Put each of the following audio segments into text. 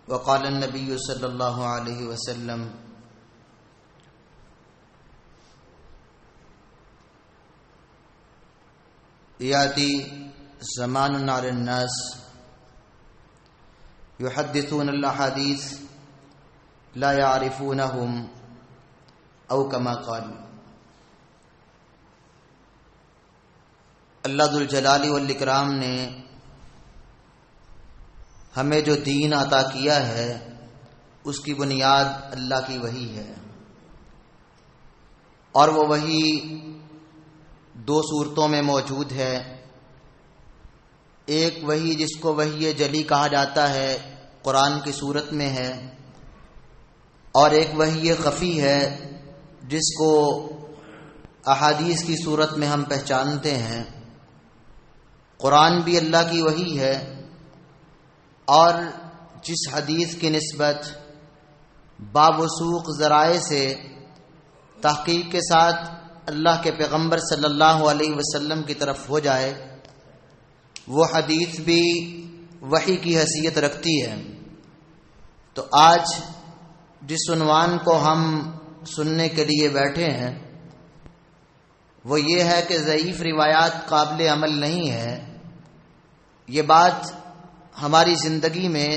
وقال النبي صلى الله عليه وسلم يأتي زمان على الناس يحدثون الأحاديث لا يعرفونهم أو كما قال. اللہ ذو الجلال والاکرام نے ہمیں جو دین عطا کیا ہے اس کی بنیاد اللہ کی وحی ہے، اور وہ وحی دو صورتوں میں موجود ہے. ایک وحی جس کو وحی جلی کہا جاتا ہے قرآن کی صورت میں ہے، اور ایک وحی خفی ہے جس کو احادیث کی صورت میں ہم پہچانتے ہیں. قرآن بھی اللہ کی وحی ہے، اور جس حدیث کی نسبت باوثوق ذرائع سے تحقیق کے ساتھ اللہ کے پیغمبر صلی اللہ علیہ وسلم کی طرف ہو جائے وہ حدیث بھی وحی کی حیثیت رکھتی ہے. تو آج جس عنوان کو ہم سننے کے لیے بیٹھے ہیں وہ یہ ہے کہ ضعیف روایات قابل عمل نہیں ہے. یہ بات ہماری زندگی میں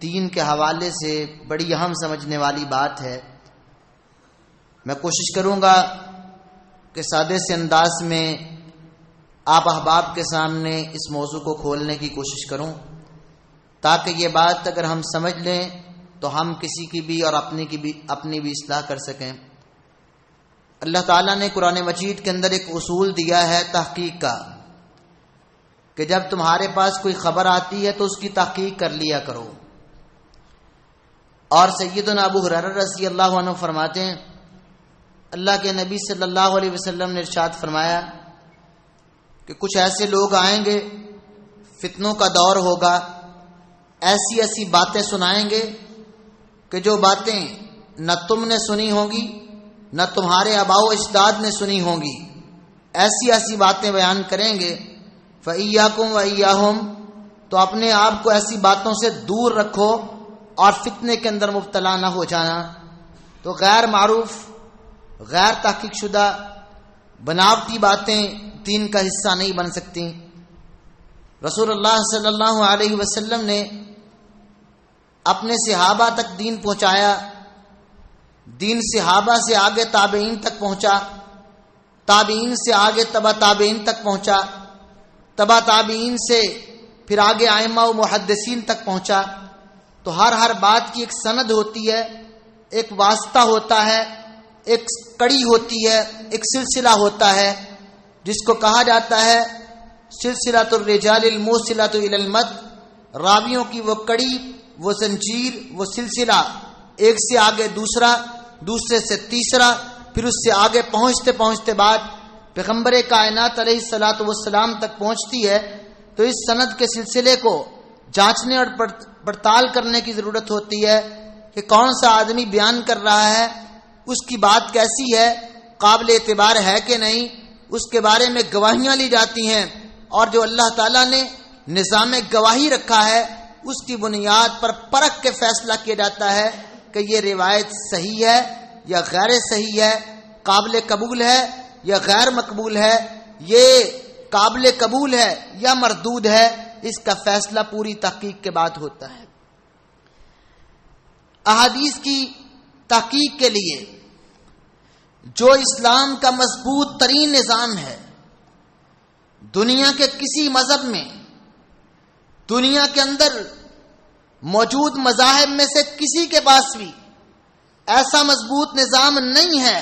دین کے حوالے سے بڑی اہم سمجھنے والی بات ہے. میں کوشش کروں گا کہ سادے سے انداز میں آپ احباب کے سامنے اس موضوع کو کھولنے کی کوشش کروں، تاکہ یہ بات اگر ہم سمجھ لیں تو ہم کسی کی بھی اور اپنی بھی اصلاح کر سکیں. اللہ تعالیٰ نے قرآن مجید کے اندر ایک اصول دیا ہے تحقیق کا، کہ جب تمہارے پاس کوئی خبر آتی ہے تو اس کی تحقیق کر لیا کرو. اور سیدنا ابو ہریرہ رضی اللہ عنہ فرماتے ہیں اللہ کے نبی صلی اللہ علیہ وسلم نے ارشاد فرمایا کہ کچھ ایسے لوگ آئیں گے، فتنوں کا دور ہوگا، ایسی ایسی باتیں سنائیں گے کہ جو باتیں نہ تم نے سنی ہوں گی نہ تمہارے آباء و اجداد نے سنی ہوں گی. ایسی ایسی باتیں بیان کریں گے. فَإِيَّاكُمْ وَإِيَّاهُمْ، تو اپنے آپ کو ایسی باتوں سے دور رکھو اور فتنے کے اندر مبتلا نہ ہو جانا. تو غیر معروف، غیر تحقیق شدہ، بناوٹی باتیں دین کا حصہ نہیں بن سکتی. رسول اللہ صلی اللہ علیہ وسلم نے اپنے صحابہ تک دین پہنچایا، دین صحابہ سے آگے تابعین تک پہنچا، تابعین سے آگے تبع تابعین تک پہنچا، تبع تابعین سے پھر آگے ائمہ و محدثین تک پہنچا. تو ہر بات کی ایک سند ہوتی ہے، ایک واسطہ ہوتا ہے، ایک کڑی ہوتی ہے، ایک سلسلہ ہوتا ہے جس کو کہا جاتا ہے سلسلۃ الرجال الموصلۃ الی المد. راویوں کی وہ کڑی، وہ زنجیر، وہ سلسلہ، ایک سے آگے دوسرا، دوسرے سے تیسرا، پھر اس سے آگے پہنچتے پہنچتے بعد پیغمبر کائنات علیہ الصلاۃ والسلام تک پہنچتی ہے. تو اس سند کے سلسلے کو جانچنے اور پڑتال کرنے کی ضرورت ہوتی ہے کہ کون سا آدمی بیان کر رہا ہے، اس کی بات کیسی ہے، قابل اعتبار ہے کہ نہیں. اس کے بارے میں گواہیاں لی جاتی ہیں، اور جو اللہ تعالیٰ نے نظام گواہی رکھا ہے اس کی بنیاد پر پرکھ کے فیصلہ کیا جاتا ہے کہ یہ روایت صحیح ہے یا غیر صحیح ہے، قابل قبول ہے یا غیر مقبول ہے، یہ قابل قبول ہے یا مردود ہے. اس کا فیصلہ پوری تحقیق کے بعد ہوتا ہے. احادیث کی تحقیق کے لیے جو اسلام کا مضبوط ترین نظام ہے، دنیا کے کسی مذہب میں، دنیا کے اندر موجود مذاہب میں سے کسی کے پاس بھی ایسا مضبوط نظام نہیں ہے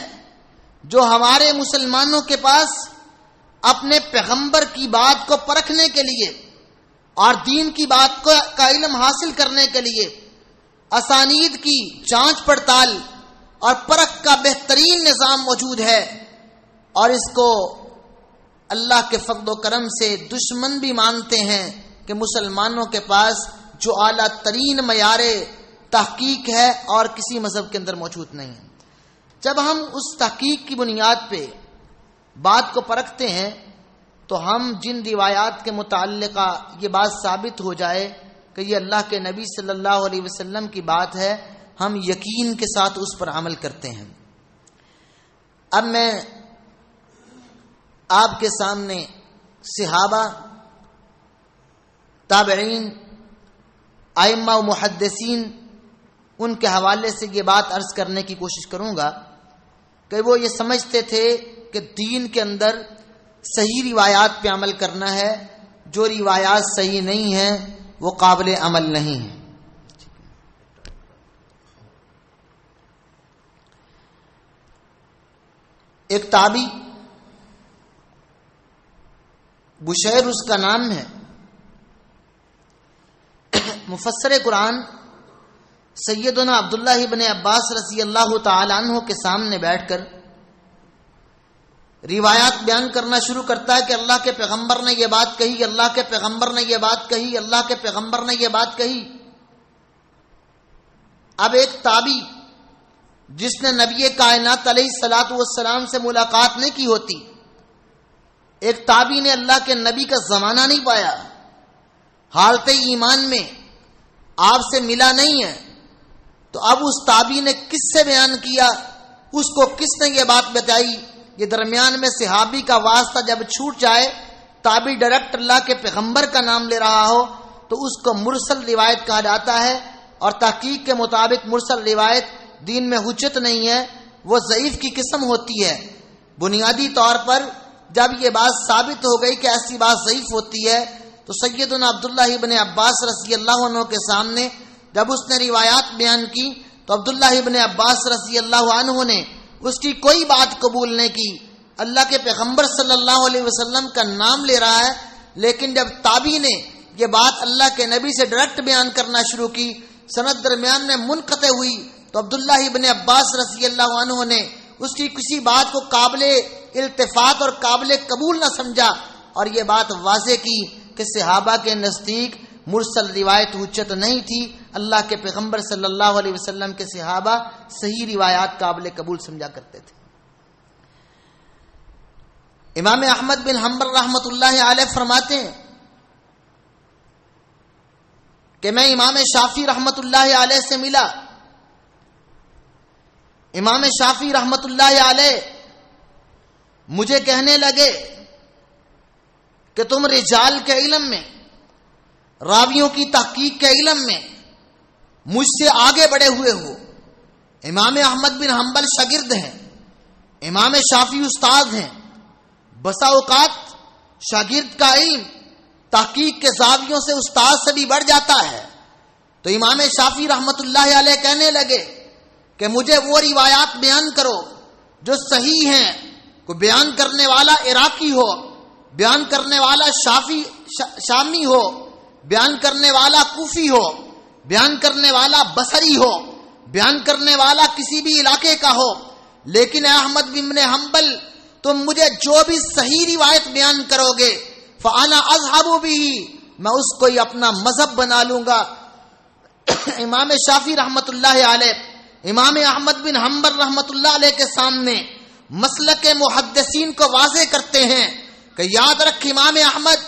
جو ہمارے مسلمانوں کے پاس اپنے پیغمبر کی بات کو پرکھنے کے لیے اور دین کی بات کا علم حاصل کرنے کے لیے اسانید کی جانچ پڑتال اور پرکھ کا بہترین نظام موجود ہے. اور اس کو اللہ کے فضل و کرم سے دشمن بھی مانتے ہیں کہ مسلمانوں کے پاس جو اعلیٰ ترین معیار تحقیق ہے اور کسی مذہب کے اندر موجود نہیں ہے. جب ہم اس تحقیق کی بنیاد پہ بات کو پرکھتے ہیں تو ہم جن روایات کے متعلقہ یہ بات ثابت ہو جائے کہ یہ اللہ کے نبی صلی اللہ علیہ وسلم کی بات ہے، ہم یقین کے ساتھ اس پر عمل کرتے ہیں۔ اب میں آپ کے سامنے صحابہ، تابعین، ائمہ و محدثین، ان کے حوالے سے یہ بات عرض کرنے کی کوشش کروں گا کہ وہ یہ سمجھتے تھے کہ دین کے اندر صحیح روایات پہ عمل کرنا ہے، جو روایات صحیح نہیں ہیں وہ قابل عمل نہیں ہیں۔ ایک تابعی، بشیر اس کا نام ہے، مفسر قرآن سیدنا عبداللہ ابن عباس رضی اللہ تعالی عنہ کے سامنے بیٹھ کر روایات بیان کرنا شروع کرتا ہے کہ اللہ کے پیغمبر نے یہ بات کہی، اللہ کے پیغمبر نے یہ بات کہی، اللہ کے پیغمبر نے یہ بات کہی۔ اب ایک تابعی جس نے نبی کائنات علیہ الصلوۃ والسلام سے ملاقات نہیں کی ہوتی، ایک تابعی نے اللہ کے نبی کا زمانہ نہیں پایا، حالت ایمان میں آپ سے ملا نہیں ہے، تو اب اس تابعی نے کس سے بیان کیا، اس کو کس نے یہ بات بتائی؟ یہ درمیان میں صحابی کا واسطہ جب چھوٹ جائے، تابعی ڈائریکٹ اللہ کے پیغمبر کا نام لے رہا ہو تو اس کو مرسل روایت کہا جاتا ہے، اور تحقیق کے مطابق مرسل روایت دین میں حجت نہیں ہے، وہ ضعیف کی قسم ہوتی ہے۔ بنیادی طور پر جب یہ بات ثابت ہو گئی کہ ایسی بات ضعیف ہوتی ہے تو سیدنا عبداللہ ابن عباس رضی اللہ عنہ کے سامنے جب اس نے روایات بیان کی تو عبداللہ ابن عباس رضی اللہ عنہ نے اس کی کوئی بات قبول نہیں کی۔ اللہ کے پیغمبر صلی اللہ علیہ وسلم کا نام لے رہا ہے، لیکن جب تابعی نے یہ بات اللہ کے نبی سے ڈائریکٹ بیان کرنا شروع کی، سند درمیان میں منقطع ہوئی، تو عبداللہ ابن عباس رضی اللہ عنہ نے اس کی کسی بات کو قابل التفات اور قابل قبول نہ سمجھا، اور یہ بات واضح کی کہ صحابہ کے نزدیک مرسل روایت حجت نہیں تھی، اللہ کے پیغمبر صلی اللہ علیہ وسلم کے صحابہ صحیح روایات قابل قبول سمجھا کرتے تھے۔ امام احمد بن حنبل رحمۃ اللہ علیہ فرماتے ہیں کہ میں امام شافعی رحمۃ اللہ علیہ سے ملا، امام شافعی رحمۃ اللہ علیہ مجھے کہنے لگے کہ تم رجال کے علم میں، راویوں کی تحقیق کے علم میں مجھ سے آگے بڑھے ہوئے ہو۔ امام احمد بن حنبل شاگرد ہیں، امام شافعی استاد ہیں، بسا اوقات شاگرد کا علم تحقیق کے زاویوں سے استاد سے بھی بڑھ جاتا ہے۔ تو امام شافعی رحمۃ اللہ علیہ کہنے لگے کہ مجھے وہ روایات بیان کرو جو صحیح ہیں، کو بیان کرنے والا عراقی ہو، بیان کرنے والا شامی ہو، بیان کرنے والا کوفی ہو، بیان کرنے والا بصری ہو، بیان کرنے والا کسی بھی علاقے کا ہو، لیکن احمد بن حنبل تم مجھے جو بھی صحیح روایت بیان کرو گے فانا اذهب به، میں اس کو ہی اپنا مذہب بنا لوں گا۔ امام شافعی رحمۃ اللہ علیہ امام احمد بن حنبل رحمۃ اللہ علیہ کے سامنے مسلک محدثین کو واضح کرتے ہیں کہ یاد رکھ امام احمد،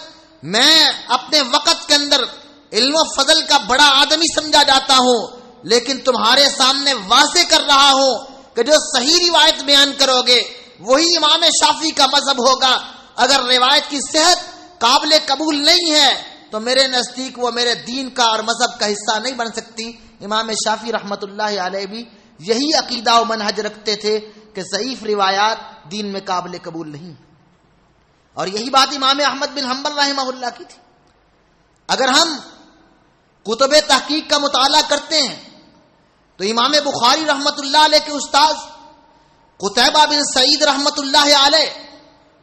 میں اپنے وقت کے اندر علم و فضل کا بڑا آدمی سمجھا جاتا ہوں، لیکن تمہارے سامنے واضح کر رہا ہوں کہ جو صحیح روایت بیان کرو گے وہی امام شافعی کا مذہب ہوگا۔ اگر روایت کی صحت قابل قبول نہیں ہے تو میرے نزدیک وہ میرے دین کا اور مذہب کا حصہ نہیں بن سکتی۔ امام شافعی رحمۃ اللہ علیہ بھی یہی عقیدہ و منہج رکھتے تھے کہ ضعیف روایات دین میں قابل قبول نہیں، اور یہی بات امام احمد بن حنبل رحمہ اللہ کی تھی۔ اگر ہم کتب تحقیق کا مطالعہ کرتے ہیں تو امام بخاری رحمۃ اللہ علیہ کے استاد قتیبہ بن سعید رحمۃ اللہ علیہ،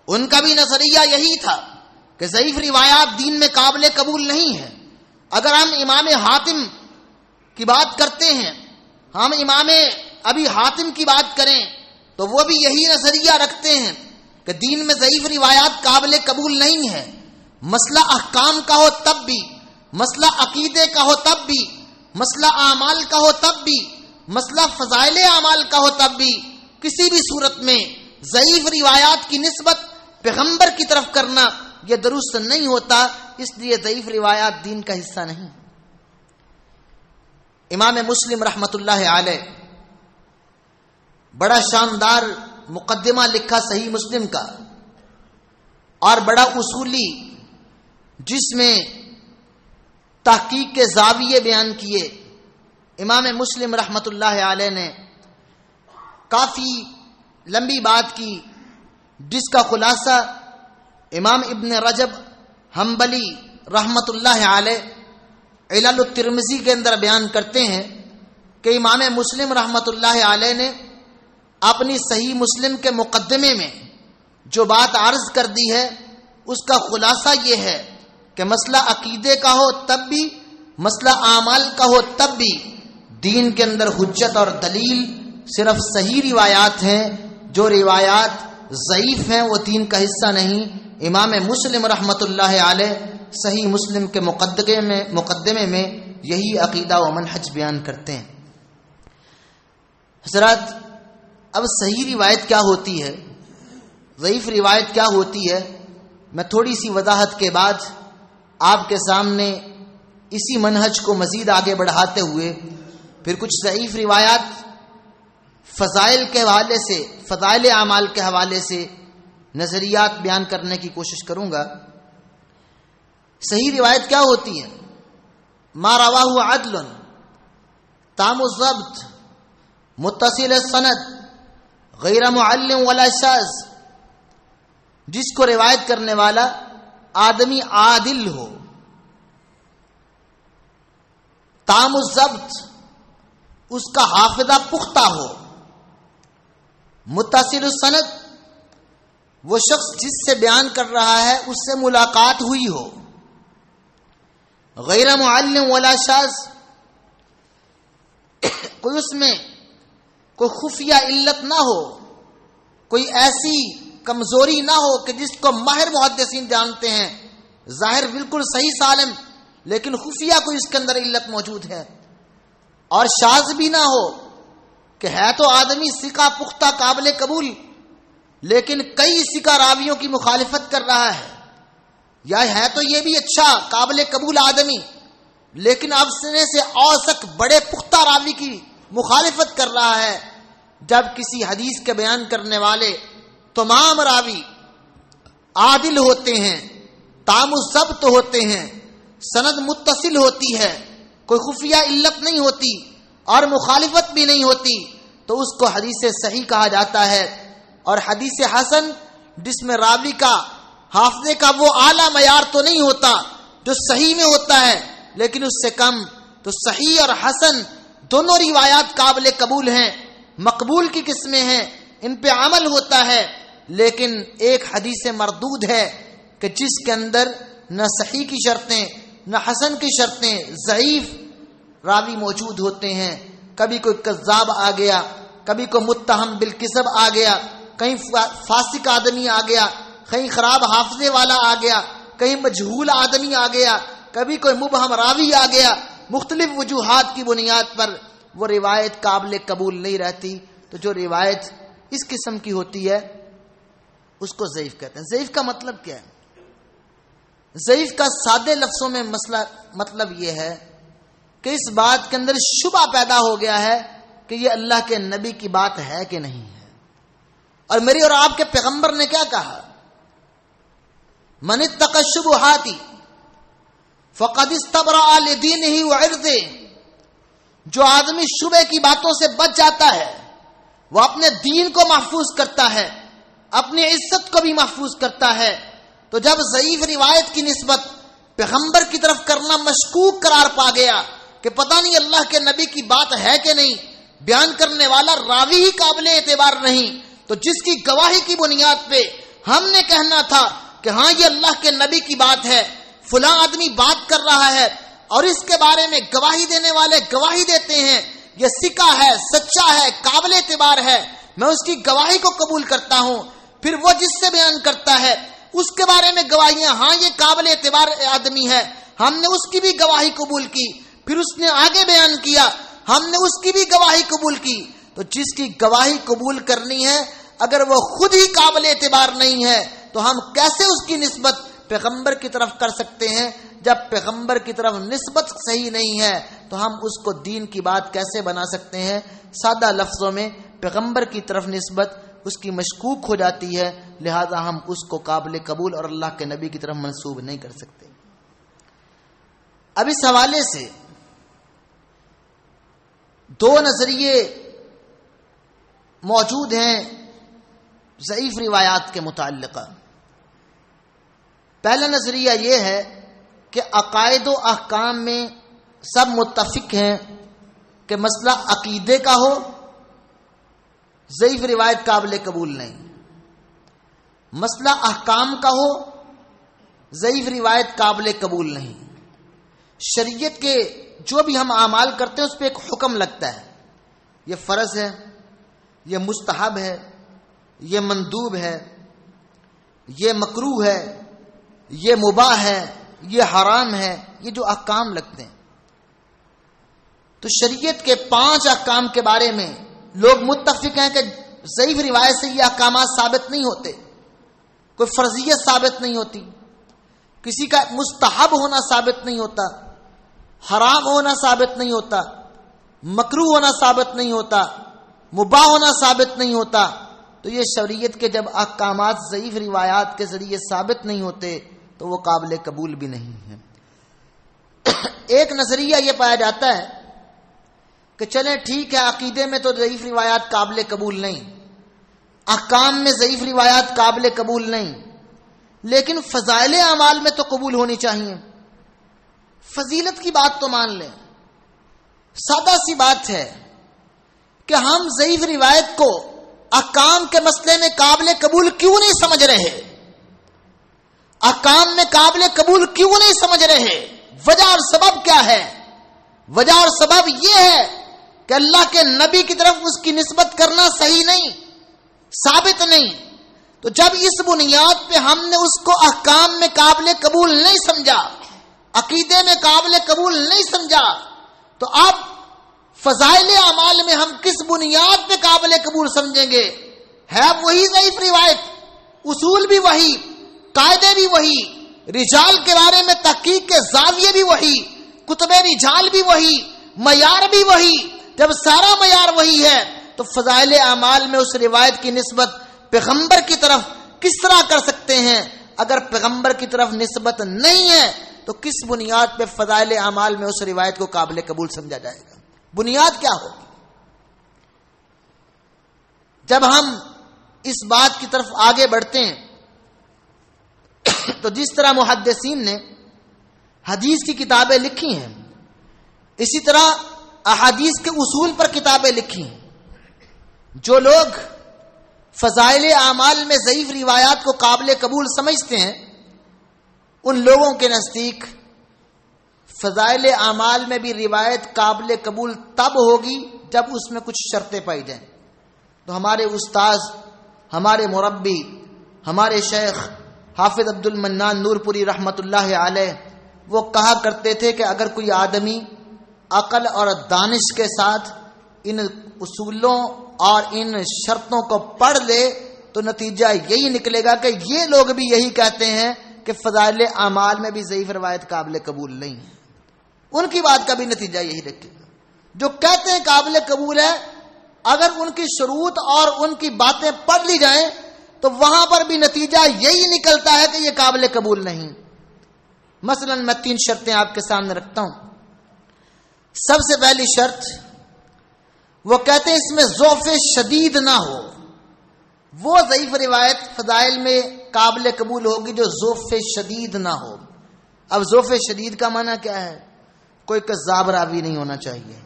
ان کا بھی نظریہ یہی تھا کہ ضعیف روایات دین میں قابل قبول نہیں ہے۔ اگر ہم امام حاتم کی بات کرتے ہیں، ہم امام ابی حاتم کی بات کریں تو وہ بھی یہی نظریہ رکھتے ہیں کہ دین میں ضعیف روایات قابل قبول نہیں ہے۔ مسئلہ احکام کا ہو تب بھی، مسئلہ عقیدے کا ہو تب بھی، مسئلہ اعمال کا ہو تب بھی، مسئلہ فضائل اعمال کا ہو تب بھی، کسی بھی صورت میں ضعیف روایات کی نسبت پیغمبر کی طرف کرنا یہ درست نہیں ہوتا، اس لیے ضعیف روایات دین کا حصہ نہیں۔ امام مسلم رحمۃ اللہ علیہ بڑا شاندار مقدمہ لکھا صحیح مسلم کا، اور بڑا اصولی، جس میں تحقیق کے زاویے بیان کیے۔ امام مسلم رحمۃ اللہ علیہ نے کافی لمبی بات کی، جس کا خلاصہ امام ابن رجب حنبلی رحمۃ اللہ علیہ علل الترمذی کے اندر بیان کرتے ہیں کہ امام مسلم رحمۃ اللہ علیہ نے اپنی صحیح مسلم کے مقدمے میں جو بات عرض کر دی ہے اس کا خلاصہ یہ ہے کہ مسئلہ عقیدے کا ہو تب بھی، مسئلہ اعمال کا ہو تب بھی، دین کے اندر حجت اور دلیل صرف صحیح روایات ہیں، جو روایات ضعیف ہیں وہ دین کا حصہ نہیں۔ امام مسلم رحمۃ اللہ علیہ صحیح مسلم کے مقدمے میں یہی عقیدہ و منہج بیان کرتے ہیں۔ حضرات، اب صحیح روایت کیا ہوتی ہے، ضعیف روایت کیا ہوتی ہے، میں تھوڑی سی وضاحت کے بعد آپ کے سامنے اسی منہج کو مزید آگے بڑھاتے ہوئے پھر کچھ ضعیف روایات فضائل کے حوالے سے، فضائل اعمال کے حوالے سے نظریات بیان کرنے کی کوشش کروں گا۔ صحیح روایت کیا ہوتی ہے؟ ما رواہ عدل تام الضبط متصل السند غیر معل ولا شاذ، جس کو روایت کرنے والا آدمی عادل ہو، تام الضبط اس کا حافظہ پختہ ہو، متصل السند وہ شخص جس سے بیان کر رہا ہے اس سے ملاقات ہوئی ہو، غیر معل ولا شاذ کوئی اس میں کوئی خفیہ علت نہ ہو، کوئی ایسی کمزوری نہ ہو کہ جس کو ماہر محدثین جانتے ہیں، ظاہر بالکل صحیح سالم لیکن خفیہ کوئی اس کے اندر علت موجود ہے، اور شاذ بھی نہ ہو کہ ہے تو آدمی ثقہ پختہ قابل قبول لیکن کئی ثقہ راویوں کی مخالفت کر رہا ہے، یا ہے تو یہ بھی اچھا قابل قبول آدمی لیکن افسنے سے اوثق بڑے پختہ راوی کی مخالفت کر رہا ہے۔ جب کسی حدیث کے بیان کرنے والے تمام راوی عادل ہوتے ہیں، تام الضبط ہوتے ہیں، سند متصل ہوتی ہے، کوئی خفیہ علت نہیں ہوتی اور مخالفت بھی نہیں ہوتی، تو اس کو حدیث صحیح کہا جاتا ہے۔ اور حدیث حسن جس میں راوی کا حافظے کا وہ اعلیٰ معیار تو نہیں ہوتا جو صحیح میں ہوتا ہے، لیکن اس سے کم، تو صحیح اور حسن دونوں روایات قابل قبول ہیں، مقبول کی قسمیں ہیں، ان پہ عمل ہوتا ہے، لیکن ایک حدیث مردود ہے کہ جس کے اندر نہ صحیح کی شرطیں نہ حسن کی شرطیں، ضعیف راوی موجود ہوتے ہیں، کبھی کوئی کذاب آ گیا، کبھی کوئی متہم بالکذب آ گیا، کہیں فاسق آدمی آ گیا، کہیں خراب حافظے والا آ گیا، کہیں مجہول آدمی آ گیا، کبھی کوئی مبہم راوی آ گیا، مختلف وجوہات کی بنیاد پر وہ روایت قابل قبول نہیں رہتی۔ تو جو روایت اس قسم کی ہوتی ہے اس کو ضعیف کہتے ہیں۔ ضعیف کا مطلب کیا ہے؟ ضعیف کا سادے لفظوں میں مطلب یہ ہے کہ اس بات کے اندر شبہ پیدا ہو گیا ہے کہ یہ اللہ کے نبی کی بات ہے کہ نہیں ہے، اور میری اور آپ کے پیغمبر نے کیا کہا؟ من اتقى الشبهات فقد استبرأ لدینہ وعرضہ، جو آدمی شبہ کی باتوں سے بچ جاتا ہے وہ اپنے دین کو محفوظ کرتا ہے، اپنی عزت کو بھی محفوظ کرتا ہے۔ تو جب ضعیف روایت کی نسبت پیغمبر کی طرف کرنا مشکوک قرار پا گیا کہ پتہ نہیں اللہ کے نبی کی بات ہے کہ نہیں، بیان کرنے والا راوی ہی قابل اعتبار نہیں، تو جس کی گواہی کی بنیاد پہ ہم نے کہنا تھا کہ ہاں یہ اللہ کے نبی کی بات ہے، فلاں آدمی بات کر رہا ہے اور اس کے بارے میں گواہی دینے والے گواہی دیتے ہیں، یہ ثقہ ہے، سچا ہے، قابل اعتبار ہے، میں اس کی گواہی کو قبول کرتا ہوں۔ پھر وہ جس سے بیان کرتا ہے اس کے بارے میں گواہیاں، ہاں یہ قابل اعتبار آدمی ہے، ہم نے اس کی بھی گواہی قبول کی، پھر اس نے آگے بیان کیا، ہم نے اس کی بھی گواہی قبول کی۔ تو جس کی گواہی قبول کرنی ہے اگر وہ خود ہی قابل اعتبار نہیں ہے تو ہم کیسے اس کی نسبت پیغمبر کی طرف کر سکتے ہیں؟ جب پیغمبر کی طرف نسبت صحیح نہیں ہے تو ہم اس کو دین کی بات کیسے بنا سکتے ہیں؟ سادہ لفظوں میں پیغمبر کی طرف نسبت اس کی مشکوک ہو جاتی ہے، لہذا ہم اس کو قابل قبول اور اللہ کے نبی کی طرف منسوب نہیں کر سکتے۔ اب اس حوالے سے دو نظریے موجود ہیں ضعیف روایات کے متعلقہ۔ پہلا نظریہ یہ ہے کہ عقائد و احکام میں سب متفق ہیں کہ مسئلہ عقیدے کا ہو، ضعیف روایت قابل قبول نہیں، مسئلہ احکام کا ہو، ضعیف روایت قابل قبول نہیں۔ شریعت کے جو بھی ہم اعمال کرتے ہیں اس پہ ایک حکم لگتا ہے، یہ فرض ہے، یہ مستحب ہے، یہ مندوب ہے، یہ مکروہ ہے، یہ مباح ہے، یہ حرام ہے، یہ جو احکام لگتے ہیں۔ تو شریعت کے 5 احکام کے بارے میں لوگ متفق ہیں کہ ضعیف روایت سے یہ احکامات ثابت نہیں ہوتے، کوئی فرضیت ثابت نہیں ہوتی، کسی کا مستحب ہونا ثابت نہیں ہوتا، حرام ہونا ثابت نہیں ہوتا، مکروہ ہونا ثابت نہیں ہوتا، مباح ہونا ثابت نہیں ہوتا۔ تو یہ شریعت کے جب احکامات ضعیف روایات کے ذریعے ثابت نہیں ہوتے تو وہ قابل قبول بھی نہیں ہے۔ ایک نظریہ یہ پایا جاتا ہے کہ چلیں ٹھیک ہے، عقیدے میں تو ضعیف روایات قابل قبول نہیں، احکام میں ضعیف روایات قابل قبول نہیں، لیکن فضائل اعمال میں تو قبول ہونی چاہیے، فضیلت کی بات تو مان لیں۔ سادہ سی بات ہے کہ ہم ضعیف روایت کو احکام کے مسئلے میں قابل قبول کیوں نہیں سمجھ رہے؟ احکام میں قابل قبول کیوں نہیں سمجھ رہے؟ وجہ اور سبب کیا ہے؟ وجہ اور سبب یہ ہے کہ اللہ کے نبی کی طرف اس کی نسبت کرنا صحیح نہیں، ثابت نہیں۔ تو جب اس بنیاد پہ ہم نے اس کو احکام میں قابل قبول نہیں سمجھا، عقیدے میں قابل قبول نہیں سمجھا، تو اب فضائل اعمال میں ہم کس بنیاد پہ قابل قبول سمجھیں گے؟ ہے وہی ضعیف روایت، اصول بھی وہی، قاعدے بھی وہی، رجال کے بارے میں تحقیق کے زاویے بھی وہی، کتب رجال بھی وہی، معیار بھی وہی۔ جب سارا معیار وہی ہے تو فضائل اعمال میں اس روایت کی نسبت پیغمبر کی طرف کس طرح کر سکتے ہیں؟ اگر پیغمبر کی طرف نسبت نہیں ہے تو کس بنیاد پہ فضائل اعمال میں اس روایت کو قابل قبول سمجھا جائے گا؟ بنیاد کیا ہوگی؟ جب ہم اس بات کی طرف آگے بڑھتے ہیں تو جس طرح محدثین نے حدیث کی کتابیں لکھی ہیں، اسی طرح احادیث کے اصول پر کتابیں لکھی ہیں۔ جو لوگ فضائل اعمال میں ضعیف روایات کو قابل قبول سمجھتے ہیں، ان لوگوں کے نزدیک فضائل اعمال میں بھی روایت قابل قبول تب ہوگی جب اس میں کچھ شرطیں پائی جائیں۔ تو ہمارے استاذ، ہمارے مربی، ہمارے شیخ حافظ عبد المنان نور پوری رحمت اللہ علیہ وہ کہا کرتے تھے کہ اگر کوئی آدمی عقل اور دانش کے ساتھ ان اصولوں اور ان شرطوں کو پڑھ لے تو نتیجہ یہی نکلے گا کہ یہ لوگ بھی یہی کہتے ہیں کہ فضائل اعمال میں بھی ضعیف روایت قابل قبول نہیں ہے۔ ان کی بات کا بھی نتیجہ یہی نکلے گا۔ جو کہتے ہیں قابل قبول ہے، اگر ان کی شروط اور ان کی باتیں پڑھ لی جائیں تو وہاں پر بھی نتیجہ یہی نکلتا ہے کہ یہ قابل قبول نہیں۔ مثلا میں 3 شرطیں آپ کے سامنے رکھتا ہوں۔ سب سے پہلی شرط، وہ کہتے ہیں اس میں ضعف شدید نہ ہو۔ وہ ضعیف روایت فضائل میں قابل قبول ہوگی جو ضعف شدید نہ ہو۔ اب ضعف شدید کا معنی کیا ہے؟ کوئی کذاب راوی نہیں ہونا چاہیے،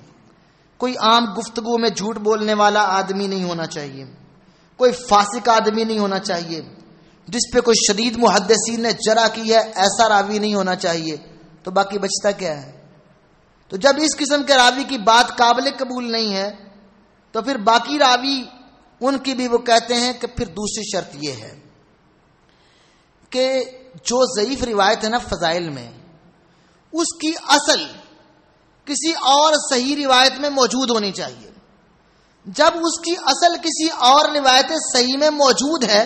کوئی عام گفتگو میں جھوٹ بولنے والا آدمی نہیں ہونا چاہیے، کوئی فاسق آدمی نہیں ہونا چاہیے، جس پہ کوئی شدید محدثین نے جرح کی ہے ایسا راوی نہیں ہونا چاہیے۔ تو باقی بچتا کیا ہے؟ تو جب اس قسم کے راوی کی بات قابل قبول نہیں ہے تو پھر باقی راوی ان کی بھی وہ کہتے ہیں کہ پھر دوسری شرط یہ ہے کہ جو ضعیف روایت ہے نا فضائل میں، اس کی اصل کسی اور صحیح روایت میں موجود ہونی چاہیے۔ جب اس کی اصل کسی اور روایت صحیح میں موجود ہے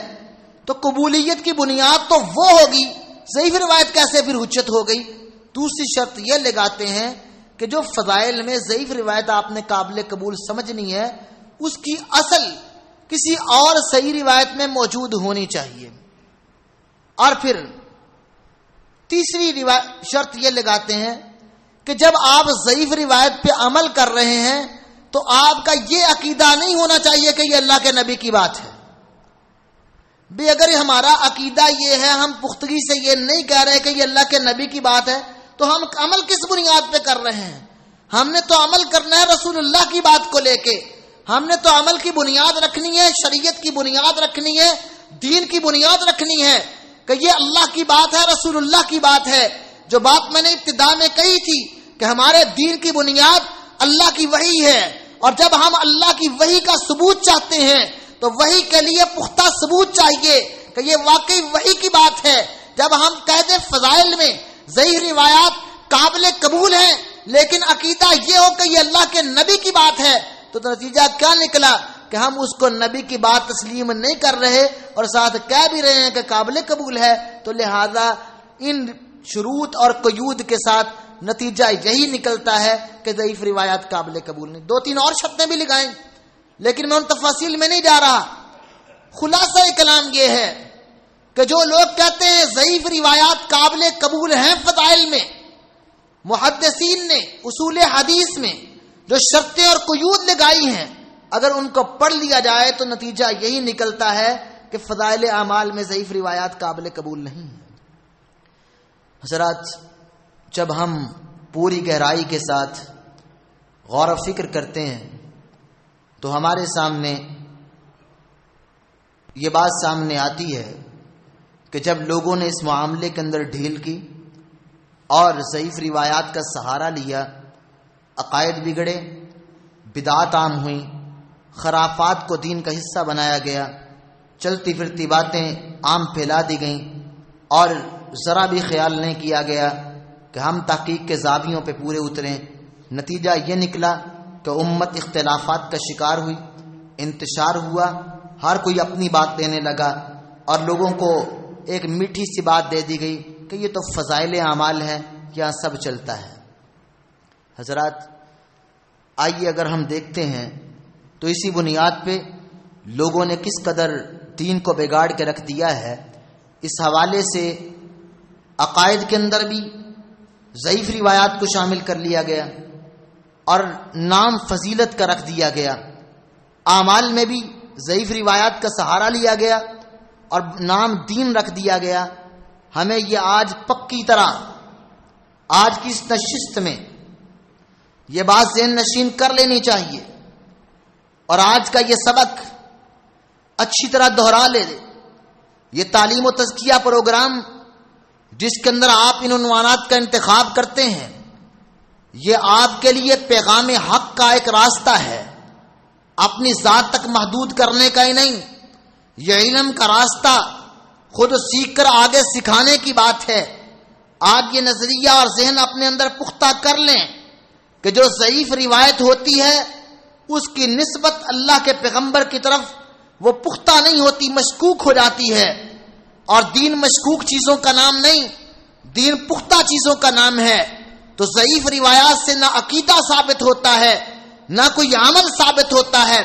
تو قبولیت کی بنیاد تو وہ ہوگی، ضعیف روایت کیسے پھر حجت ہو گئی؟ دوسری شرط یہ لگاتے ہیں کہ جو فضائل میں ضعیف روایت آپ نے قابل قبول سمجھنی ہے اس کی اصل کسی اور صحیح روایت میں موجود ہونی چاہیے. اور پھر تیسری شرط یہ لگاتے ہیں کہ جب آپ ضعیف روایت پہ عمل کر رہے ہیں تو آپ کا یہ عقیدہ نہیں ہونا چاہیے کہ یہ اللہ کے نبی کی بات ہے. بھی اگر ہمارا عقیدہ یہ ہے, ہم پختگی سے یہ نہیں کہہ رہے کہ یہ اللہ کے نبی کی بات ہے, تو ہم عمل کس بنیاد پہ کر رہے ہیں؟ ہم نے تو عمل کرنا ہے رسول اللہ کی بات کو لے کے. ہم نے تو عمل کی بنیاد رکھنی ہے, شریعت کی بنیاد رکھنی ہے, دین کی بنیاد رکھنی ہے کہ یہ اللہ کی بات ہے, رسول اللہ کی بات ہے. جو بات میں نے ابتدا میں کہی تھی کہ ہمارے دین کی بنیاد اللہ کی وحی ہے, اور جب ہم اللہ کی وحی کا ثبوت چاہتے ہیں تو وحی کے لیے پختہ ثبوت چاہیے کہ یہ واقعی وحی کی بات ہے. جب ہم قید فضائل میں ضعیف روایات قابل قبول ہیں لیکن عقیدہ یہ ہو کہ یہ اللہ کے نبی کی بات ہے, تو نتیجہ کیا نکلا کہ ہم اس کو نبی کی بات تسلیم نہیں کر رہے اور ساتھ کہہ بھی رہے ہیں کہ قابل قبول ہے. تو لہذا ان شروط اور قیود کے ساتھ نتیجہ یہی نکلتا ہے کہ ضعیف روایات قابل قبول نہیں. 2-3 اور شرطیں بھی لگائیں لیکن میں ان تفاصیل میں نہیں جا رہا. خلاصہ کلام یہ ہے کہ جو لوگ کہتے ہیں ضعیف روایات قابل قبول ہیں فضائل میں, محدثین نے اصول حدیث میں جو شرطیں اور قیود لگائی ہیں اگر ان کو پڑھ لیا جائے تو نتیجہ یہی نکلتا ہے کہ فضائل اعمال میں ضعیف روایات قابل قبول نہیں ہیں. حضرات, جب ہم پوری گہرائی کے ساتھ غور و فکر کرتے ہیں تو ہمارے سامنے یہ بات سامنے آتی ہے کہ جب لوگوں نے اس معاملے کے اندر ڈھیل کی اور ضعیف روایات کا سہارا لیا, عقائد بگڑے, بدعات عام ہوئیں, خرافات کو دین کا حصہ بنایا گیا, چلتی پھرتی باتیں عام پھیلا دی گئیں اور ذرا بھی خیال نہیں کیا گیا کہ ہم تحقیق کے زاویوں پہ پورے اتریں. نتیجہ یہ نکلا کہ امت اختلافات کا شکار ہوئی, انتشار ہوا, ہر کوئی اپنی بات دینے لگا اور لوگوں کو ایک میٹھی سی بات دے دی گئی کہ یہ تو فضائل اعمال ہے, یہاں سب چلتا ہے. حضرات, آئیے اگر ہم دیکھتے ہیں تو اسی بنیاد پہ لوگوں نے کس قدر دین کو بگاڑ کے رکھ دیا ہے. اس حوالے سے عقائد کے اندر بھی ضعیف روایات کو شامل کر لیا گیا اور نام فضیلت کا رکھ دیا گیا. اعمال میں بھی ضعیف روایات کا سہارا لیا گیا اور نام دین رکھ دیا گیا. ہمیں یہ آج پکی طرح آج کی اس نشست میں یہ بات ذہن نشین کر لینی چاہیے اور آج کا یہ سبق اچھی طرح دہرا لے. یہ تعلیم و تزکیہ پروگرام جس کے اندر آپ ان عنوانات کا انتخاب کرتے ہیں یہ آپ کے لیے پیغام حق کا ایک راستہ ہے, اپنی ذات تک محدود کرنے کا ہی نہیں. یہ علم کا راستہ خود سیکھ کر آگے سکھانے کی بات ہے. آج یہ نظریہ اور ذہن اپنے اندر پختہ کر لیں کہ جو ضعیف روایت ہوتی ہے اس کی نسبت اللہ کے پیغمبر کی طرف وہ پختہ نہیں ہوتی, مشکوک ہو جاتی ہے. اور دین مشکوک چیزوں کا نام نہیں, دین پختہ چیزوں کا نام ہے. تو ضعیف روایات سے نہ عقیدہ ثابت ہوتا ہے, نہ کوئی عمل ثابت ہوتا ہے,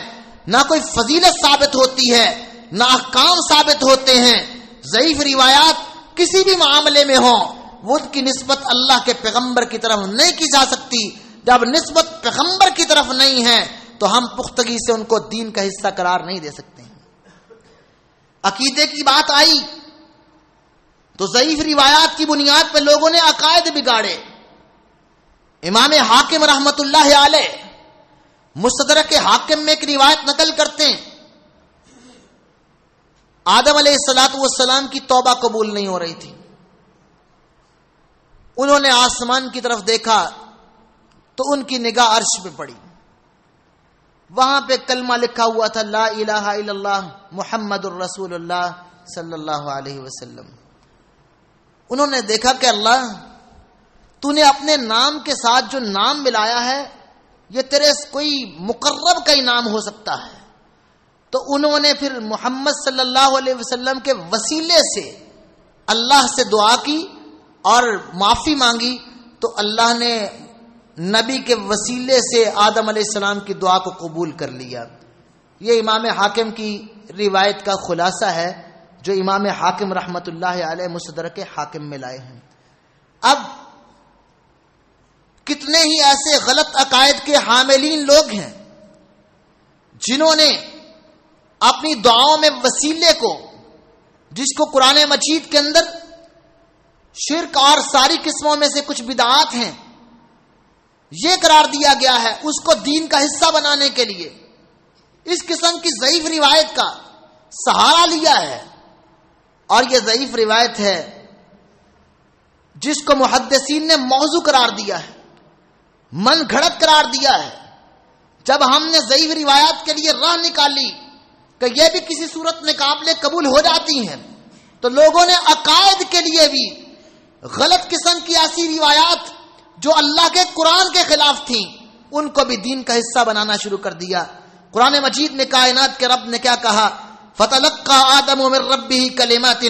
نہ کوئی فضیلت ثابت ہوتی ہے, نہ احکام ثابت ہوتے ہیں. ضعیف روایات کسی بھی معاملے میں ہوں وہ ان کی نسبت اللہ کے پیغمبر کی طرف نہیں کی جا سکتی. جب نسبت پیغمبر کی طرف نہیں ہے تو ہم پختگی سے ان کو دین کا حصہ قرار نہیں دے سکتے ہیں. عقیدے کی بات آئی تو ضعیف روایات کی بنیاد پہ لوگوں نے عقائد بگاڑے. امام حاکم رحمت اللہ علیہ مستدرک حاکم میں ایک روایت نقل کرتے ہیں, آدم علیہ الصلوۃ والسلام کی توبہ قبول نہیں ہو رہی تھی. انہوں نے آسمان کی طرف دیکھا تو ان کی نگاہ عرش پہ پڑی. وہاں پہ کلمہ لکھا ہوا تھا, لا الہ الا اللہ محمد الرسول اللہ صلی اللہ علیہ وسلم. انہوں نے دیکھا کہ اللہ تو نے اپنے نام کے ساتھ جو نام ملایا ہے یہ تیرے کوئی مقرب کا ہی نام ہو سکتا ہے. تو انہوں نے پھر محمد صلی اللہ علیہ وسلم کے وسیلے سے اللہ سے دعا کی اور معافی مانگی. تو اللہ نے نبی کے وسیلے سے آدم علیہ السلام کی دعا کو قبول کر لیا۔ یہ امام حاکم کی روایت کا خلاصہ ہے جو امام حاکم رحمت اللہ علیہ مستدرک حاکم میں لائے ہیں۔ اب کتنے ہی ایسے غلط عقائد کے حاملین لوگ ہیں جنہوں نے اپنی دعاؤں میں وسیلے کو، جس کو قرآن مجید کے اندر شرک اور ساری قسموں میں سے کچھ بدعات ہیں یہ قرار دیا گیا ہے، اس کو دین کا حصہ بنانے کے لیے اس قسم کی ضعیف روایت کا سہارا لیا ہے۔ اور یہ ضعیف روایت ہے جس کو محدثین نے موضوع قرار دیا ہے، من گھڑت قرار دیا ہے۔ جب ہم نے ضعیف روایات کے لیے راہ نکالی کہ یہ بھی کسی صورت میں قابل قبول ہو جاتی ہیں، تو لوگوں نے عقائد کے لیے بھی غلط قسم کی ایسی روایات جو اللہ کے قرآن کے خلاف تھیں ان کو بھی دین کا حصہ بنانا شروع کر دیا۔ قرآن مجید میں کائنات کے رب نے کیا کہا؟ فَتَلَقَّى آدَمُ مِن رَبِّهِ كَلِمَاتٍ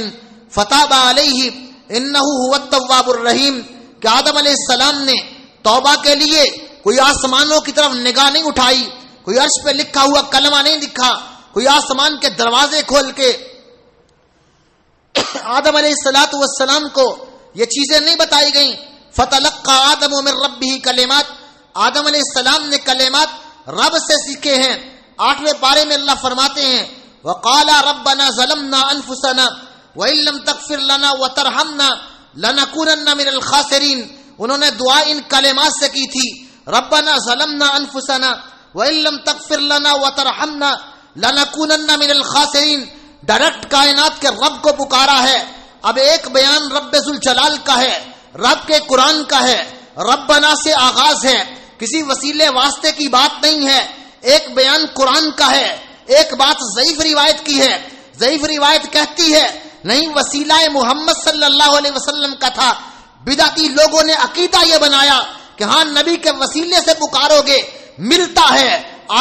فَتَابَ عَلَيْهِ إِنَّهُ هُوَ التَّوَّابُ الرَّحِيمُ کہ آدم علیہ السلام نے توبہ کے لیے کوئی آسمانوں کی طرف نگاہ نہیں اٹھائی، کوئی عرش پہ لکھا ہوا کلمہ نہیں لکھا، کوئی آسمان کے دروازے کھول کے آدم علیہ السلام کو یہ چیزیں نہیں بتائی گئیں۔ فَتَلَقَّى آدَمُ مِن رَبِّهِ كَلِمَاتٍ آدم علیہ السلام نے کلمات رب سے سیکھے ہیں۔ 8ویں پارے میں اللہ فرماتے ہیں وَقَالَ رَبَّنَا ظَلَمْنَا أَنفُسَنَا وَإِن لَّمْ تَغْفِرْ لَنَا وَتَرْحَمْنَا لَنَكُونَنَّ مِنَ الْخَاسِرِينَ انہوں نے دعا ان کلمات سے کی تھی، ربنا ظلمنا انفسنا وَإِن لَّمْ تَغْفِرْ لَنَا وَتَرْحَمْنَا لَنَكُونَنَّ مِنَ الْخَاسِرِينَ ڈائریکٹ کائنات کے رب کو پکارا ہے۔ اب ایک بیان رب ذوالجلال کا ہے، رب کے قرآن کا ہے، ربنا سے آغاز ہے، کسی وسیلے واسطے کی بات نہیں ہے۔ ایک بیان قرآن کا ہے، ایک بات ضعیف روایت کی ہے۔ ضعیف روایت کہتی ہے نہیں وسیلہ محمد صلی اللہ علیہ وسلم کا تھا، بدعتی لوگوں نے عقیدہ یہ بنایا کہ ہاں نبی کے وسیلے سے پکارو گے ملتا ہے،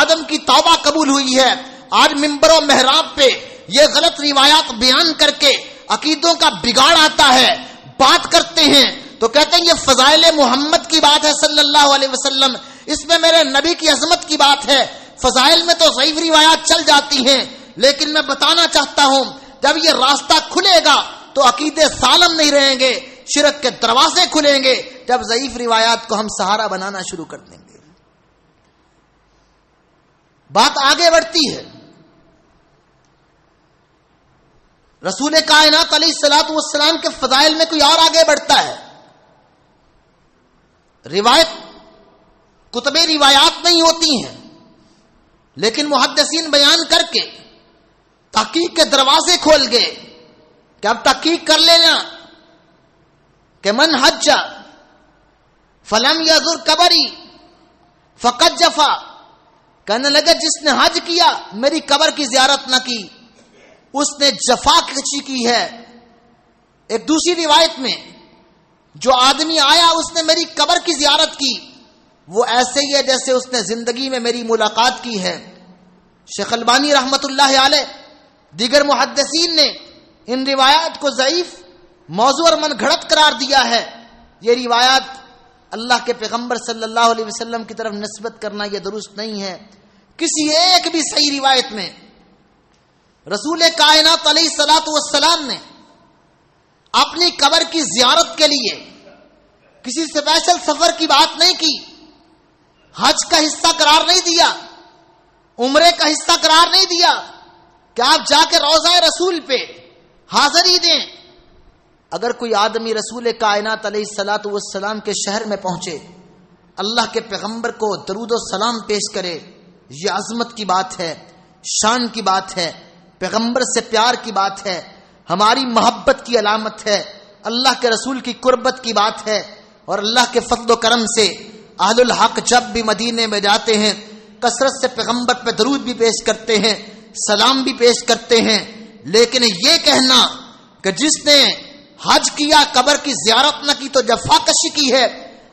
آدم کی توبہ قبول ہوئی ہے۔ آج ممبر و محراب پہ یہ غلط روایات بیان کر کے عقیدوں کا بگاڑ آتا ہے، بات کرتے ہیں تو کہتے ہیں یہ فضائل محمد کی بات ہے صلی اللہ علیہ وسلم، اس میں میرے نبی کی عظمت کی بات ہے۔ فضائل میں تو ضعیف روایات چل جاتی ہیں، لیکن میں بتانا چاہتا ہوں جب یہ راستہ کھلے گا تو عقیدے سالم نہیں رہیں گے، شرک کے دروازے کھلیں گے جب ضعیف روایات کو ہم سہارا بنانا شروع کر دیں گے۔ بات آگے بڑھتی ہے، رسول کائنات علیہ الصلوۃ والسلام کے فضائل میں کوئی اور آگے بڑھتا ہے۔ روایت کتب روایات نہیں ہوتی ہیں، لیکن محدثین بیان کر کے تحقیق کے دروازے کھول گئے کہ اب تحقیق کر لینا کہ من حج فلم یزر قبری فقد جفا، کہنے لگے جس نے حج کیا میری قبر کی زیارت نہ کی اس نے جفا کشی کی ہے۔ ایک دوسری روایت میں جو آدمی آیا اس نے میری قبر کی زیارت کی وہ ایسے ہی ہے جیسے اس نے زندگی میں میری ملاقات کی ہے۔ شیخ البانی رحمت اللہ علیہ دیگر محدثین نے ان روایات کو ضعیف، موضوع اور من گھڑت قرار دیا ہے۔ یہ روایات اللہ کے پیغمبر صلی اللہ علیہ وسلم کی طرف نسبت کرنا یہ درست نہیں ہے۔ کسی ایک بھی صحیح روایت میں رسول کائنات علیہ الصلوۃ والسلام نے اپنی قبر کی زیارت کے لیے کسی اسپیشل سفر کی بات نہیں کی، حج کا حصہ قرار نہیں دیا، عمرے کا حصہ قرار نہیں دیا کہ آپ جا کے روضہ رسول پہ حاضری دیں۔ اگر کوئی آدمی رسول کائنات علیہ الصلوۃ والسلام کے شہر میں پہنچے، اللہ کے پیغمبر کو درود و سلام پیش کرے، یہ عظمت کی بات ہے، شان کی بات ہے، پیغمبر سے پیار کی بات ہے، ہماری محبت کی علامت ہے، اللہ کے رسول کی قربت کی بات ہے۔ اور اللہ کے فضل و کرم سے اہل الحق جب بھی مدینے میں جاتے ہیں کثرت سے پیغمبر پہ درود بھی پیش کرتے ہیں، سلام بھی پیش کرتے ہیں۔ لیکن یہ کہنا کہ جس نے حج کیا قبر کی زیارت نہ کی تو جفا کشی کی ہے،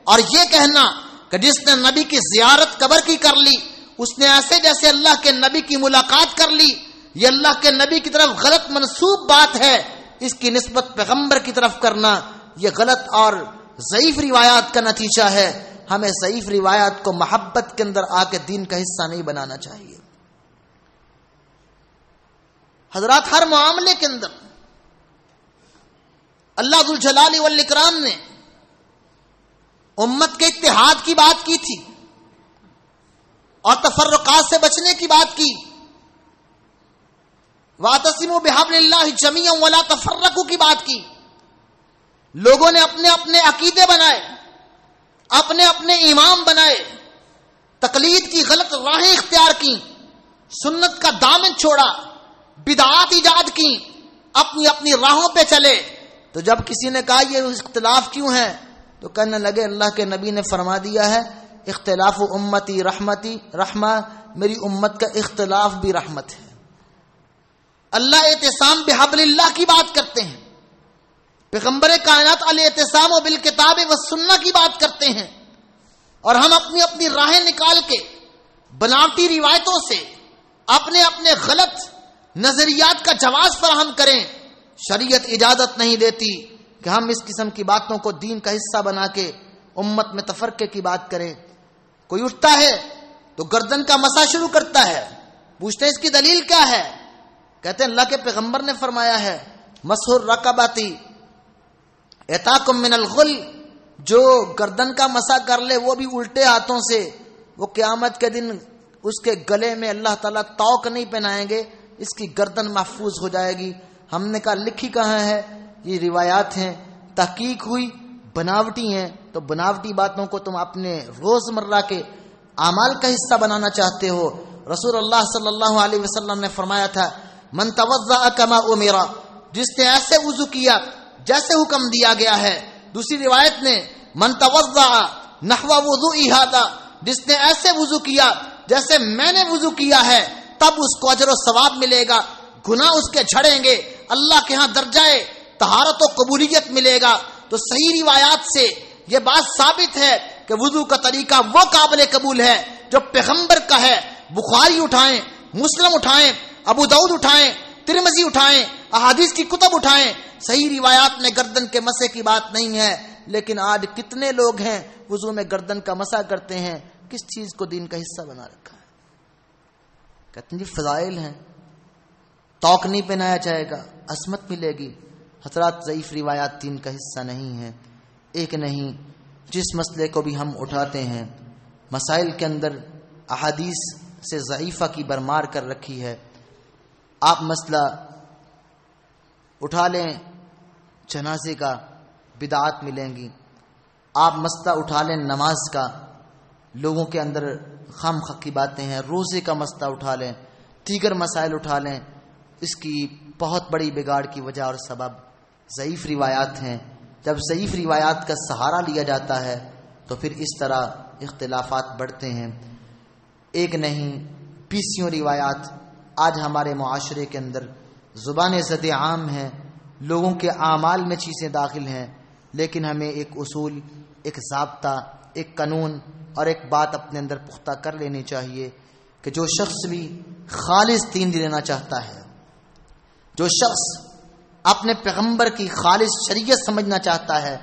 اور یہ کہنا کہ جس نے نبی کی زیارت قبر کی کر لی اس نے ایسے جیسے اللہ کے نبی کی ملاقات کر لی، یہ اللہ کے نبی کی طرف غلط منسوب بات ہے۔ اس کی نسبت پیغمبر کی طرف کرنا یہ غلط اور ضعیف روایات کا نتیجہ ہے۔ ہمیں ضعیف روایات کو محبت کے اندر آ کے دین کا حصہ نہیں بنانا چاہیے۔ حضرات، ہر معاملے کے اندر اللہ ذو الجلال والاکرام نے امت کے اتحاد کی بات کی تھی اور تفرقات سے بچنے کی بات کی، وَاعْتَصِمُوا بِحَبْلِ اللَّهِ جَمِيعًا وَلَا تَفَرَّقُوا کی بات کی۔ لوگوں نے اپنے اپنے عقیدے بنائے، اپنے اپنے امام بنائے، تقلید کی غلط راہیں اختیار کی، سنت کا دامن چھوڑا، بدعات ایجاد کی، اپنی اپنی راہوں پہ چلے۔ تو جب کسی نے کہا یہ اختلاف کیوں ہے تو کہنے لگے اللہ کے نبی نے فرما دیا ہے اختلاف امتی رحمتی رحمہ، میری امت کا اختلاف بھی رحمت ہے۔ اللہ اعتصام بحبل اللہ کی بات کرتے ہیں، پیغمبر کائنات علیہ اعتصام و بالکتاب والسنہ کی بات کرتے ہیں، اور ہم اپنی اپنی راہیں نکال کے بناوٹی روایتوں سے اپنے اپنے غلط نظریات کا جواز فراہم کریں۔ شریعت اجازت نہیں دیتی کہ ہم اس قسم کی باتوں کو دین کا حصہ بنا کے امت میں تفرقے کی بات کریں۔ کوئی اٹھتا ہے تو گردن کا مسا شروع کرتا ہے، پوچھتے ہیں اس کی دلیل کیا ہے؟ کہتے ہیں اللہ کے پیغمبر نے فرمایا ہے مسح الرقبتی اتاکم من الغل، جو گردن کا مسا کر لے وہ بھی الٹے ہاتھوں سے، وہ قیامت کے دن اس کے گلے میں اللہ تعالیٰ توق نہیں پہنائیں گے، اس کی گردن محفوظ ہو جائے گی۔ ہم نے کہا لکھی کہاں ہے؟ یہ روایات ہیں، تحقیق ہوئی بناوٹی ہیں، تو بناوٹی باتوں کو تم اپنے روزمرہ کے اعمال کا حصہ بنانا چاہتے ہو۔ رسول اللہ صلی اللہ علیہ وسلم نے فرمایا تھا من توضأ کما امر، جس نے ایسے وضو کیا جیسے حکم دیا گیا ہے۔ دوسری روایت نے من توضأ نحو وضوء ھذا، جس نے ایسے وضو کیا جیسے میں نے وضو کیا ہے، تب اس کو اجر و ثواب ملے گا، گناہ اس کے جھڑیں گے، اللہ کے ہاں درجہ طہارت و قبولیت ملے گا۔ تو صحیح روایات سے یہ بات ثابت ہے کہ وضو کا طریقہ وہ قابل قبول ہے جو پیغمبر کا ہے۔ بخاری اٹھائیں، مسلم اٹھائیں، ابو داؤد اٹھائیں، ترمذی اٹھائیں، احادیث کی کتب اٹھائیں، صحیح روایات میں گردن کے مسے کی بات نہیں ہے۔ لیکن آج کتنے لوگ ہیں وضو میں گردن کا مسا کرتے ہیں، کس چیز کو دین کا حصہ بنا رکھا ہے؟ کہتے ہیں جی فضائل ہیں، توق نہیں پہنایا جائے گا، عصمت ملے گی۔ حضرات، ضعیف روایات دین کا حصہ نہیں ہے۔ ایک نہیں، جس مسئلے کو بھی ہم اٹھاتے ہیں مسائل کے اندر احادیث سے ضعیفہ کی برمار کر رکھی ہے۔ آپ مسئلہ اٹھا لیں جنازے کا، بدعات ملیں گی۔ آپ مسئلہ اٹھا لیں نماز کا، لوگوں کے اندر خام خواہ کی باتیں ہیں۔ روزے کا مسئلہ اٹھا لیں، دیگر مسائل اٹھا لیں، اس کی بہت بڑی بگاڑ کی وجہ اور سبب ضعیف روایات ہیں۔ جب ضعیف روایات کا سہارا لیا جاتا ہے تو پھر اس طرح اختلافات بڑھتے ہیں۔ ایک نہیں، بیسیوں روایات آج ہمارے معاشرے کے اندر زبان زد عام ہیں، لوگوں کے اعمال میں چیزیں داخل ہیں، لیکن ہمیں ایک اصول، ایک ضابطہ، ایک قانون اور ایک بات اپنے اندر پختہ کر لینی چاہیے کہ جو شخص بھی خالص دین لینا چاہتا ہے، جو شخص اپنے پیغمبر کی خالص شریعت سمجھنا چاہتا ہے،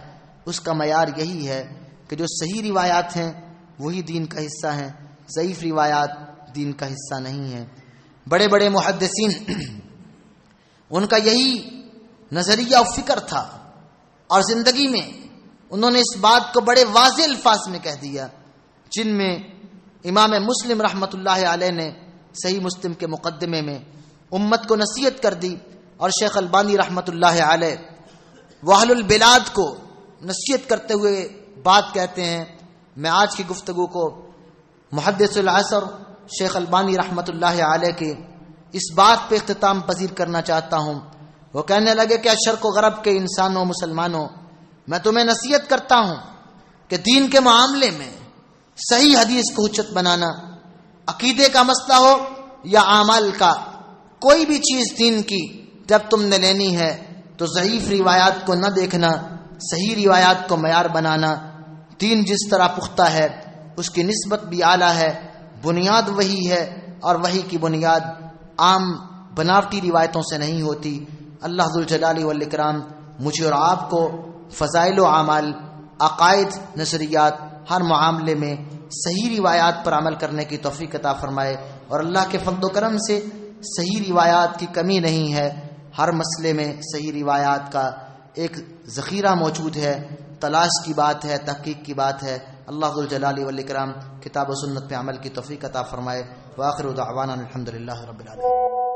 اس کا معیار یہی ہے کہ جو صحیح روایات ہیں وہی دین کا حصہ ہیں، ضعیف روایات دین کا حصہ نہیں ہیں۔ بڑے بڑے محدثین ان کا یہی نظریہ و فکر تھا، اور زندگی میں انہوں نے اس بات کو بڑے واضح الفاظ میں کہہ دیا، جن میں امام مسلم رحمۃ اللہ علیہ نے صحیح مسلم کے مقدمے میں امت کو نصیحت کر دی، اور شیخ البانی رحمۃ اللہ علیہ وہ اہل البلاد کو نصیحت کرتے ہوئے بات کہتے ہیں۔ میں آج کی گفتگو کو محدث العصر شیخ البانی رحمۃ اللہ علیہ کے اس بات پہ اختتام پذیر کرنا چاہتا ہوں۔ وہ کہنے لگے کہ شرق و غرب کے انسانوں، مسلمانوں، میں تمہیں نصیحت کرتا ہوں کہ دین کے معاملے میں صحیح حدیث کو حجت بنانا، عقیدے کا مسئلہ ہو یا اعمال کا، کوئی بھی چیز دین کی جب تم نے لینی ہے تو ضعیف روایات کو نہ دیکھنا، صحیح روایات کو معیار بنانا۔ دین جس طرح پختہ ہے اس کی نسبت بھی اعلیٰ ہے، بنیاد وہی ہے، اور وہی کی بنیاد عام بناوٹی روایتوں سے نہیں ہوتی۔ اللہ ذو الجلال والاکرام مجھے اور آپ کو فضائل و اعمال، عقائد، نظریات، ہر معاملے میں صحیح روایات پر عمل کرنے کی توفیق عطا فرمائے، اور اللہ کے فضل و کرم سے صحیح روایات کی کمی نہیں ہے، ہر مسئلے میں صحیح روایات کا ایک ذخیرہ موجود ہے، تلاش کی بات ہے، تحقیق کی بات ہے۔ اللہ ذوالجلال والاکرام کتاب و سنت پہ عمل کی توفیق عطا فرمائے۔ وآخر دعوانا الحمدللہ رب العالمین۔